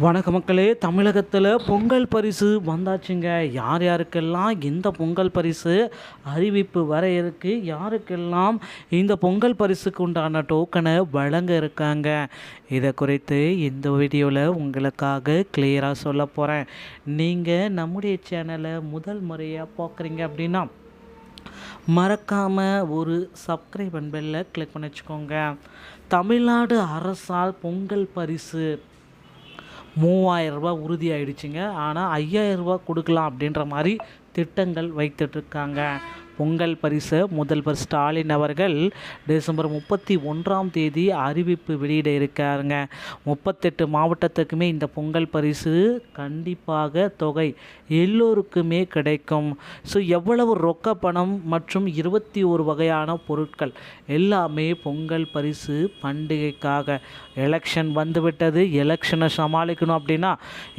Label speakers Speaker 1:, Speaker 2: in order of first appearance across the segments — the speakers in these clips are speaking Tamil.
Speaker 1: வணக்க மக்களே, தமிழகத்தில் பொங்கல் பரிசு வந்தாச்சுங்க. யார் யாருக்கெல்லாம் இந்த பொங்கல் பரிசு அறிவிப்பு வர இருக்கு, யாருக்கெல்லாம் இந்த பொங்கல் பரிசுக்கு உண்டான டோக்கனை வழங்க இருக்காங்க, இதை குறித்து இந்த வீடியோவில் உங்களுக்காக கிளியராக சொல்ல போகிறேன். நீங்கள் நம்முடைய சேனலை முதல் முறையாக பார்க்குறீங்க அப்படின்னா மறக்காமல் ஒரு சப்ஸ்கிரைப் பெல்லை கிளிக் பண்ணி வச்சுக்கோங்க. தமிழ்நாடு அரசால் பொங்கல் பரிசு 3000 ரூபா உறுதியாயிடுச்சுங்க. ஆனால் 5000 ரூபா கொடுக்கலாம் அப்படின்ற மாதிரி திட்டங்கள் வைத்துட்ருக்காங்க. பொங்கல் பரிசு முதல்வர் ஸ்டாலின் அவர்கள் டிசம்பர் 31ஆம் தேதி அறிவிப்பு வெளியிட இருக்காருங்க. 38 மாவட்டத்துக்குமே இந்த பொங்கல் பரிசு கண்டிப்பாக தொகை எல்லோருக்குமே கிடைக்கும். ஸோ எவ்வளவு ரொக்க பணம் மற்றும் 21 வகையான பொருட்கள் எல்லாமே பொங்கல் பரிசு பண்டிகைக்காக. எலெக்ஷன் வந்துவிட்டது, எலெக்ஷனை சமாளிக்கணும் அப்படின்னா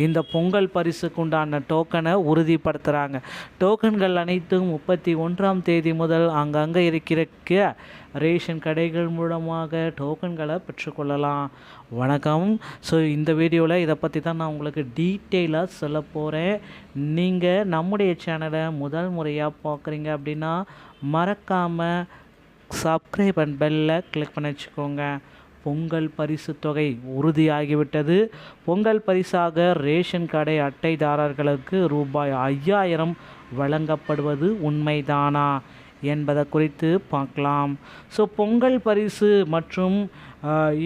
Speaker 1: இந்த பொங்கல் பரிசுக்கு உண்டான டோக்கனை உறுதிப்படுத்துகிறாங்க. டோக்கன்கள் அனைத்தும் 31ஆம் தேதி முதல் அங்கங்கே இருக்கிற ரேஷன் கடைகள் மூலமாக டோக்கன்களை பெற்றுக்கொள்ளலாம். வணக்கம். ஸோ இந்த வீடியோவில் இதை பற்றி தான் நான் உங்களுக்கு டீட்டெயிலாக சொல்ல போகிறேன். நீங்கள் நம்முடைய சேனலை முதல் முறையாக பார்க்குறீங்க அப்படின்னா மறக்காமல் சப்ஸ்கிரைப் அண்ட் பெல்லை கிளிக் பண்ணி வச்சுக்கோங்க. பொங்கல் பரிசு தொகை உறுதியாகிவிட்டது. பொங்கல் பரிசாக ரேஷன் கடை அட்டைதாரர்களுக்கு ரூபாய் 5000 வழங்கப்படுவது உண்மைதானா என்பதை குறித்து பார்க்கலாம். ஸோ பொங்கல் பரிசு மற்றும்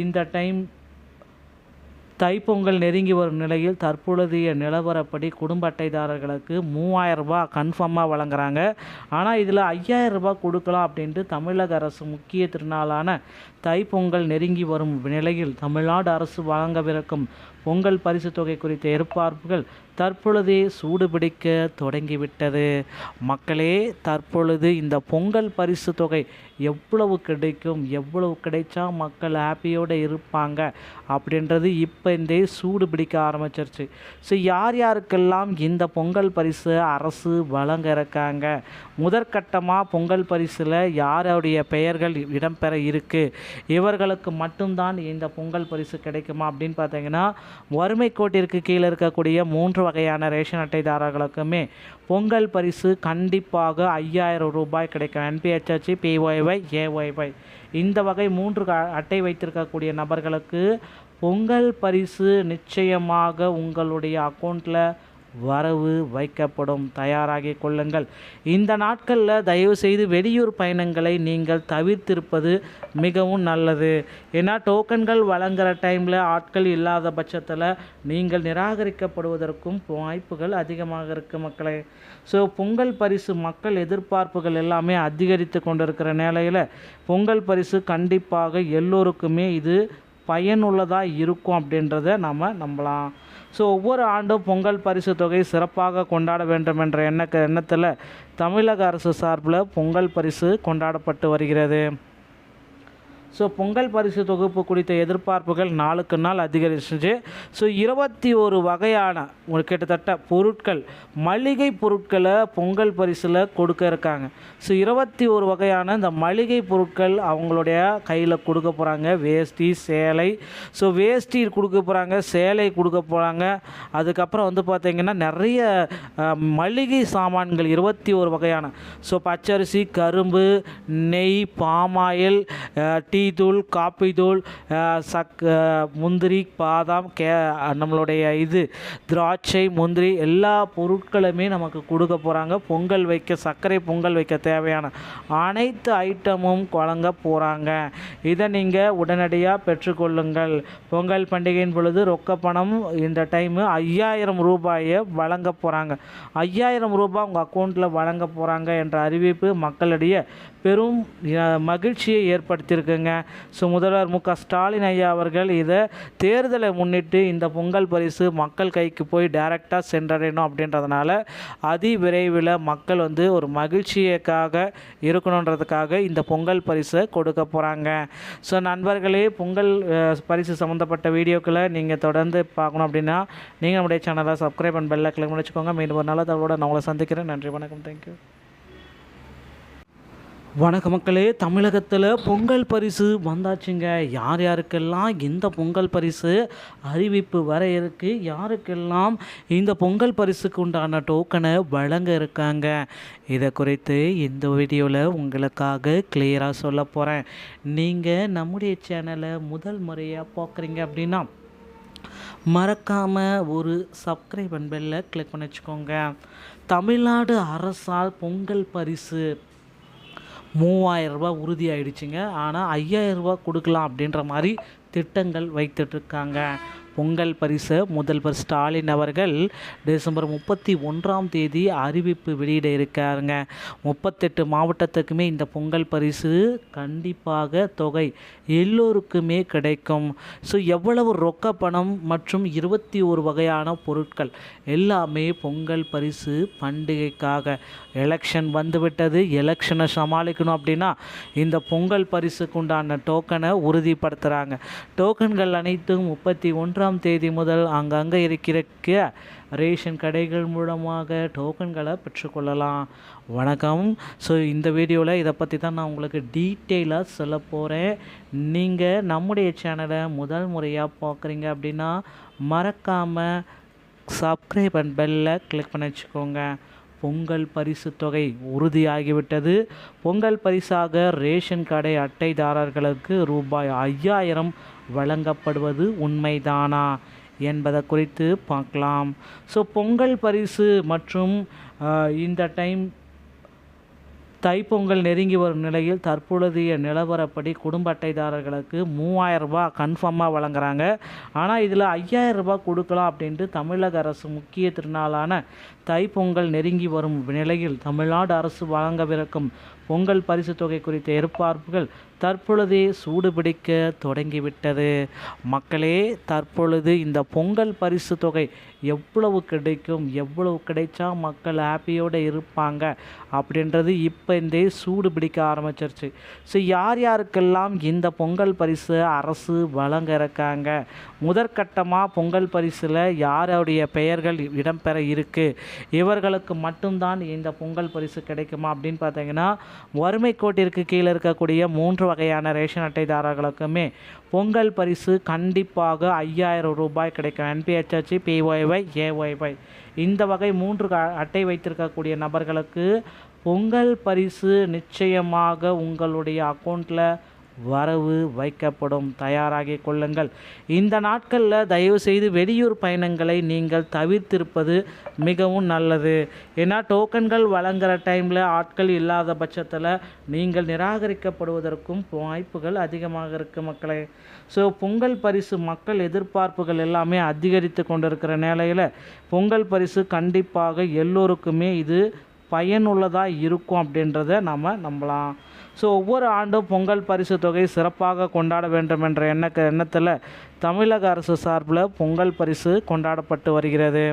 Speaker 1: இந்த டைம் தைப்பொங்கல் நெருங்கி வரும் நிலையில் தற்பொழுதைய நிலவரப்படி குடும்ப அட்டைதாரர்களுக்கு 3000 ரூபா கன்ஃபார்மாக வழங்குறாங்க. ஆனால் இதில் 5000 ரூபா கொடுக்கலாம் அப்படின்ட்டு தமிழக அரசு முக்கிய திருநாளான தைப்பொங்கல் நெருங்கி வரும் நிலையில் தமிழ்நாடு அரசு வழங்கவிருக்கும் பொங்கல் பரிசு தொகை குறித்த எதிர்பார்ப்புகள் தற்பொழுதே சூடுபிடிக்க தொடங்கிவிட்டது. மக்களே, தற்பொழுது இந்த பொங்கல் பரிசு தொகை எவ்வளவு கிடைக்கும், எவ்வளவு கிடைச்சா மக்கள் ஹாப்பியோடு இருப்பாங்க அப்படின்றது இப்போ இந்த சூடு பிடிக்க ஆரம்பிச்சிருச்சு. ஸோ யார் யாருக்கெல்லாம் இந்த பொங்கல் பரிசு அரசு வழங்க இருக்காங்க, முதற்கட்டமாக பொங்கல் பரிசில் யாருடைய பெயர்கள் இடம்பெற இருக்குது, இவர்களுக்கு மட்டும்தான் இந்த பொங்கல் பரிசு கிடைக்குமா அப்படின்னு பார்த்தீங்கன்னா வறுமை கோட்டிற்கு கீழே இருக்கக்கூடிய 3 வகையான ரேஷன் அட்டைதாரர்களுக்குமே பொங்கல் பரிசு கண்டிப்பாக 5000 ரூபாய் கிடைக்கும். என்பிஹெச்ஹெச், பிஒய்ஒய், ஏஒய்ஒய் இந்த வகை 3 அட்டை வைத்திருக்கக்கூடிய நபர்களுக்கு பொங்கல் பரிசு நிச்சயமாக உங்களுடைய அக்கௌண்ட்டில் வரவு வைக்கப்படும். தயாராகி கொள்ளுங்கள். இந்த நாட்களில் தயவுசெய்து வெளியூர் பயணங்களை நீங்கள் தவிர்த்திருப்பது மிகவும் நல்லது. ஏன்னா டோக்கன்கள் வழங்குகிற டைமில் ஆட்கள் இல்லாத பட்சத்தில் நீங்கள் நிராகரிக்கப்படுவதற்கும் வாய்ப்புகள் அதிகமாக இருக்குது மக்களே. ஸோ பொங்கல் பரிசு மக்கள் எதிர்பார்ப்புகள் எல்லாமே அதிகரித்து கொண்டிருக்கிற நிலையில் பொங்கல் பரிசு கண்டிப்பாக எல்லோருக்குமே இது பயனுள்ளதாக இருக்கும் அப்படின்றத நம்ம நம்பலாம். ஸோ ஒவ்வொரு ஆண்டும் பொங்கல் பரிசு தொகை சிறப்பாக கொண்டாட வேண்டும் என்ற எண்ணத்தில் தமிழக அரசு சார்பில் பொங்கல் பரிசு கொண்டாடப்பட்டு வருகிறது. ஸோ பொங்கல் பரிசு தொகுப்பு குறித்த எதிர்பார்ப்புகள் நாளுக்கு நாள் அதிகரிச்சு. ஸோ 21 வகையான கிட்டத்தட்ட பொருட்கள், மளிகை பொருட்களை பொங்கல் பரிசில் கொடுக்க இருக்காங்க. ஸோ 21 வகையான இந்த மளிகை பொருட்கள் அவங்களுடைய கையில் கொடுக்க போகிறாங்க. வேஷ்டி, சேலை. ஸோ வேஷ்டி கொடுக்க போகிறாங்க, சேலை கொடுக்க போகிறாங்க. அதுக்கப்புறம் வந்து பார்த்திங்கன்னா நிறைய மளிகை சாமான்கள் 21 வகையான. ஸோ பச்சரிசி, கரும்பு, நெய், பாமாயில், டீ தூள், காப்பி தூள், முந்திரி, பாதாம், நம்மளுடைய திராட்சை, முந்திரி எல்லா பொருட்களுமே நமக்கு கொடுக்க போகிறாங்க. பொங்கல் வைக்க, சர்க்கரை பொங்கல் வைக்க தேவையான அனைத்து ஐட்டமும் வழங்க போகிறாங்க. இதை நீங்கள் உடனடியாக பெற்றுக்கொள்ளுங்கள். பொங்கல் பண்டிகையின் பொழுது ரொக்க பணம் இந்த டைமு 5000 ரூபாயை வழங்க போகிறாங்க. 5000 ரூபாய் உங்கள் அக்கௌண்ட்டில் வழங்க போகிறாங்க என்ற அறிவிப்பு மக்களிடையே பெரும் மகிழ்ச்சியை ஏற்படுத்தியிருக்குங்க. ஸோ முதல்வர் மு.க. ஸ்டாலின் ஐயா அவர்கள் இதை தேர்தலை முன்னிட்டு இந்த பொங்கல் பரிசு மக்கள் கைக்கு போய் டைரெக்டாக சென்றடையணும் அப்படின்றதுனால விரைவில் மக்கள் ஒரு மகிழ்ச்சியக்காக இருக்கணுன்றதுக்காக இந்த பொங்கல் பரிசை கொடுக்க போகிறாங்க. ஸோ நண்பர்களே, பொங்கல் பரிசு சம்மந்தப்பட்ட வீடியோக்களை நீங்கள் தொடர்ந்து பார்க்கணும் அப்படின்னா நீங்கள் நம்முடைய சேனலை சப்ஸ்கிரைப் அண்ட் பெல்லை கிளிக் பண்ணி வச்சுக்கோங்க. மீண்டும் ஒரு நல்ல தகவலோடு நான் உங்களை சந்திக்கிறேன். நன்றி, வணக்கம், தேங்க்யூ. வணக்க மக்களே, தமிழகத்தில் பொங்கல் பரிசு வந்தாச்சுங்க. யார் யாருக்கெல்லாம் இந்த பொங்கல் பரிசு அறிவிப்பு வர இருக்கு, யாருக்கெல்லாம் இந்த பொங்கல் பரிசுக்கு உண்டான டோக்கனை வழங்க இருக்காங்க, இதை குறித்து இந்த வீடியோவில் உங்களுக்காக கிளியராக சொல்ல போகிறேன். நீங்கள் நம்முடைய சேனலை முதல் முறையாக பார்க்குறீங்க அப்படின்னா மறக்காமல் ஒரு சப்ஸ்கிரைப் அண்ட் பெல்லை கிளிக் பண்ணி வச்சுக்கோங்க. தமிழ்நாடு அரசால் பொங்கல் பரிசு 3000 ரூபா உறுதி ஆயிடுச்சுங்க. ஆனால் 5000 ரூபா கொடுக்கலாம் அப்படின்ற மாதிரி திட்டங்கள் வைத்துட்ருக்காங்க. பொங்கல் பரிசு முதல்வர் ஸ்டாலின் அவர்கள் டிசம்பர் 31ஆம் தேதி அறிவிப்பு வெளியிட இருக்காருங்க. 38 மாவட்டத்துக்குமே இந்த பொங்கல் பரிசு கண்டிப்பாக தொகை எல்லோருக்குமே கிடைக்கும். ஸோ எவ்வளவு ரொக்க பணம் மற்றும் 21 வகையான பொருட்கள் எல்லாமே பொங்கல் பரிசு பண்டிகைக்காக. எலெக்ஷன் வந்துவிட்டது, எலெக்ஷனை சமாளிக்கணும் அப்படின்னா இந்த பொங்கல் பரிசுக்கு உண்டான டோக்கனை உறுதிப்படுத்துகிறாங்க. டோக்கன்கள் அனைத்தும் 31ஆம் தேதி முதல் அங்கங்கே இருக்கிற ரேஷன் கடைகள் மூலமாக டோக்கன்களை பெற்றுக்கொள்ளலாம். வணக்கம். ஸோ இந்த வீடியோவில் இதை பற்றி தான் நான் உங்களுக்கு டீட்டெயிலாக சொல்ல போகிறேன். நீங்கள் நம்முடைய சேனலை முதல் முறையாக பார்க்குறீங்க அப்படின்னா மறக்காமல் சப்ஸ்கிரைப் அண்ட் பெல்லை கிளிக் பண்ணி வச்சுக்கோங்க. பொங்கல் பரிசு தொகை உறுதியாகிவிட்டது. பொங்கல் பரிசாக ரேஷன் கடை அட்டைதாரர்களுக்கு ரூபாய் 5000 வழங்கப்படுவது உண்மைதானா என்பதை குறித்து பார்க்கலாம். ஸோ பொங்கல் பரிசு மற்றும் இந்த டைம் தைப்பொங்கல் நெருங்கி வரும் நிலையில் தற்பொழுதைய நிலவரப்படி குடும்ப அட்டைதாரர்களுக்கு 3000 ரூபா கன்ஃபார்மாக வழங்குறாங்க. ஆனால் இதில் 5000 ரூபா கொடுக்கலாம் அப்படின்ட்டு தமிழக அரசு முக்கிய திருநாளான தைப்பொங்கல் நெருங்கி வரும் நிலையில் தமிழ்நாடு அரசு வழங்கவிருக்கும் பொங்கல் பரிசு தொகை குறித்த எதிர்பார்ப்புகள் தற்பொழுதே சூடுபிடிக்க தொடங்கிவிட்டது. மக்களே, தற்பொழுது இந்த பொங்கல் பரிசு தொகை எவ்வளவு கிடைக்கும், எவ்வளவு கிடைச்சா மக்கள் ஹாப்பியோடு இருப்பாங்க அப்படின்றது இப்போ இந்த சூடு பிடிக்க ஆரம்பிச்சிருச்சு. ஸோ யார் யாருக்கெல்லாம் இந்த பொங்கல் பரிசு அரசு வழங்க இருக்காங்க, முதற்கட்டமாக பொங்கல் பரிசில் யாருடைய பெயர்கள் இடம்பெற இருக்குது, இவர்களுக்கு மட்டும்தான் இந்த பொங்கல் பரிசு கிடைக்குமா அப்படின்னு பார்த்தீங்கன்னா வறுமை கோட்டிற்கு கீழே இருக்கக்கூடிய 3 வகையான ரேஷன் அட்டைதாரர்களுக்குமே பொங்கல் பரிசு கண்டிப்பாக 5000 ரூபாய் கிடைக்கும். என்பிஹெச்ஹெச், பிஒய்ஒய், ஏஒய்ஒய் இந்த வகை 3 அட்டை வைத்திருக்கக்கூடிய நபர்களுக்கு பொங்கல் பரிசு நிச்சயமாக உங்களுடைய அக்கௌண்ட்டில் வரவு வைக்கப்படும். தயாராகி கொள்ளுங்கள். இந்த நாட்களில் தயவு செய்து வெளியூர் பயணங்களை நீங்கள் தவிர்த்திருப்பது மிகவும் நல்லது. ஏன்னா டோக்கன்கள் வழங்குகிற டைமில் ஆட்கள் இல்லாத பட்சத்தில் நீங்கள் நிராகரிக்கப்படுவதற்கும் வாய்ப்புகள் அதிகமாக இருக்குது மக்களே. ஸோ பொங்கல் பரிசு மக்கள் எதிர்பார்ப்புகள் எல்லாமே அதிகரித்து கொண்டிருக்கிற நிலையில் பொங்கல் பரிசு கண்டிப்பாக எல்லோருக்குமே இது பயனுள்ளதாக இருக்கும் அப்படின்றத நம்ம நம்பலாம். ஸோ ஒவ்வொரு ஆண்டும் பொங்கல் பரிசு தொகை சிறப்பாக கொண்டாட வேண்டும் என்ற எண்ணத்தில் தமிழக அரசு சார்பில் பொங்கல் பரிசு கொண்டாடப்பட்டு வருகிறது.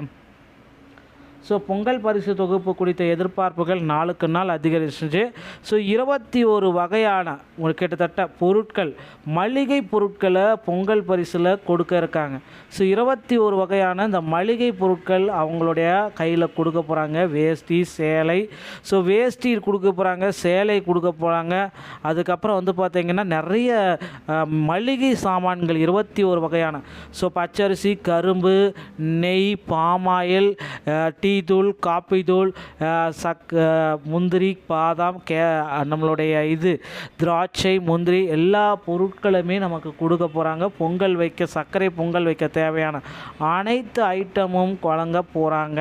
Speaker 1: ஸோ பொங்கல் பரிசு தொகுப்பு குறித்த எதிர்பார்ப்புகள் நாளுக்கு நாள் அதிகரிச்சு. ஸோ 21 வகையான கிட்டத்தட்ட பொருட்கள், மளிகை பொருட்களை பொங்கல் பரிசில் கொடுக்க இருக்காங்க. ஸோ 21 வகையான இந்த மளிகை பொருட்கள் அவங்களுடைய கையில் கொடுக்க போகிறாங்க. வேஷ்டி, சேலை. ஸோ வேஷ்டி கொடுக்க போகிறாங்க, சேலை கொடுக்க போகிறாங்க. அதுக்கப்புறம் வந்து பார்த்திங்கன்னா நிறைய மளிகை சாமான்கள் 21 வகையான. ஸோ பச்சரிசி, கரும்பு, நெய், பாமாயில், டீ தூள், காப்பி தூள், முந்திரி, பாதாம், நம்மளுடைய திராட்சை, முந்திரி எல்லா பொருட்களுமே நமக்கு கொடுக்க போகிறாங்க. பொங்கல் வைக்க, சர்க்கரை பொங்கல் வைக்க தேவையான அனைத்து ஐட்டமும் வழங்க போகிறாங்க.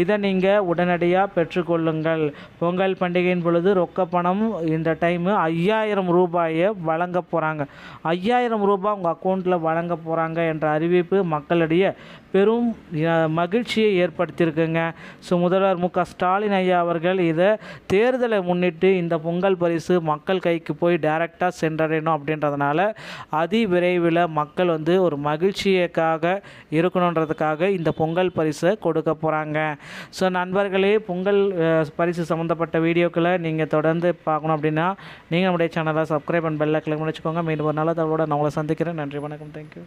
Speaker 1: இதை நீங்கள் உடனடியாக பெற்றுக்கொள்ளுங்கள். பொங்கல் பண்டிகையின் பொழுது ரொக்க பணம் இந்த டைமு 5000 ரூபாயை வழங்க போகிறாங்க. 5000 ரூபாய் உங்கள் அக்கௌண்ட்டில் வழங்க போகிறாங்க என்ற அறிவிப்பு மக்களிடையே பெரும் மகிழ்ச்சியை ஏற்படுத்தியிருக்குங்க. ஸோ முதல்வர் மு க ஸ்டாலின் ஐயா அவர்கள் இதை தேர்தலை முன்னிட்டு இந்த பொங்கல் பரிசு மக்கள் கைக்கு போய் டைரெக்டாக சென்றடையணும் அப்படின்றதுனால விரைவில் மக்கள் வந்து ஒரு மகிழ்ச்சியக்காக இருக்கணுன்றதுக்காக இந்த பொங்கல் பரிசை கொடுக்க போகிறாங்க. ஸோ நண்பர்களே, பொங்கல் பரிசு சம்மந்தப்பட்ட வீடியோக்களை நீங்கள் தொடர்ந்து பார்க்கணும் அப்படின்னா நீங்கள் நம்முடைய சேனலை சப்ஸ்கிரைப் அண்ட் பெல்லை கிளிக் பண்ணி வச்சுக்கோங்க. மீண்டும் ஒரு நல்ல தகவலோடு நான் உங்களை சந்திக்கிறேன். நன்றி, வணக்கம், தேங்க்யூ.